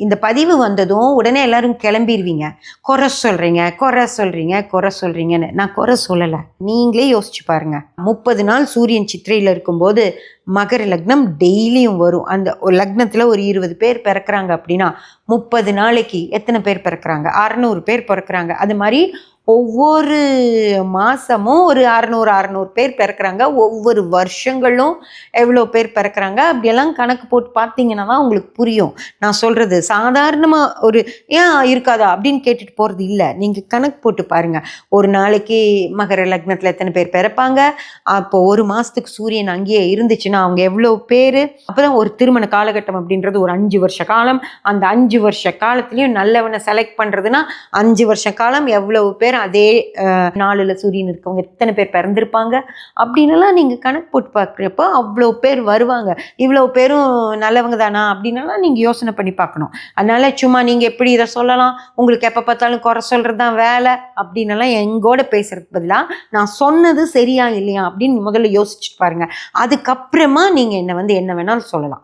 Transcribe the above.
இந்த பதிவு வந்ததும் உடனே எல்லாரும் கிளம்பிடுவீங்க. குறை சொல்றீங்க, குறை சொல்றீங்க, குறை சொல்றீங்கன்னு. நான் குறை சொல்லலை. நீங்களே யோசிச்சு பாருங்க. 30 நாள் சூரியன் சித்திரையில் இருக்கும்போது மகர லக்னம் டெய்லியும் வரும். அந்த ஒரு லக்னத்தில் ஒரு 20 பேர் பிறக்கிறாங்க அப்படின்னா 30 நாளைக்கு எத்தனை பேர் பிறக்கிறாங்க? 600 பேர் பிறக்கிறாங்க. அது மாதிரி ஒவ்வொரு மாதமும் ஒரு 600 பேர் பிறக்கிறாங்க. ஒவ்வொரு வருஷங்களும் எவ்வளோ பேர் பிறக்கிறாங்க அப்படியெல்லாம் கணக்கு போட்டு பார்த்தீங்கன்னா தான் உங்களுக்கு புரியும். நான் சொல்கிறது சாதாரணமாக ஒரு ஏன் இருக்காதா அப்படின்னு கேட்டுட்டு போகிறது இல்லை. நீங்கள் கணக்கு போட்டு பாருங்கள். ஒரு நாளைக்கு மகர லக்னத்தில் எத்தனை பேர் பிறப்பாங்க, அப்போ ஒரு மாதத்துக்கு சூரியன் அங்கேயே இருந்துச்சுன்னா அவங்க எவ்வளோ பேர். அப்போ தான் ஒரு திருமண காலகட்டம் அப்படின்றது ஒரு 5 வருஷ காலம். அந்த 5 வருஷ காலத்துலேயும் நல்லவனை செலக்ட் பண்ணுறதுன்னா 5 வருஷ காலம் எவ்வளவு பேர் அதே நாளில் சூரியன் இருக்கவங்க எத்தனை பேர் பிறந்திருப்பாங்க அப்படின்னுலாம் நீங்கள் கணக்கு போட்டு பார்க்குறப்போ அவ்வளோ பேர் வருவாங்க. இவ்வளோ பேரும் நல்லவங்க தானா அப்படின்னலாம் நீங்கள் யோசனை பண்ணி பார்க்கணும். அதனால சும்மா நீங்கள் எப்படி இதை சொல்லலாம், உங்களுக்கு எப்போ பார்த்தாலும் குறை சொல்கிறது தான் வேலை அப்படின்னலாம் எங்கூட பேசுறதுக்கு பதிலாக நான் சொன்னது சரியா இல்லையா அப்படின்னு முதல்ல யோசிச்சுட்டு பாருங்கள். அதுக்கப்புறமா நீங்கள் என்னை என்ன வேணாலும் சொல்லலாம்.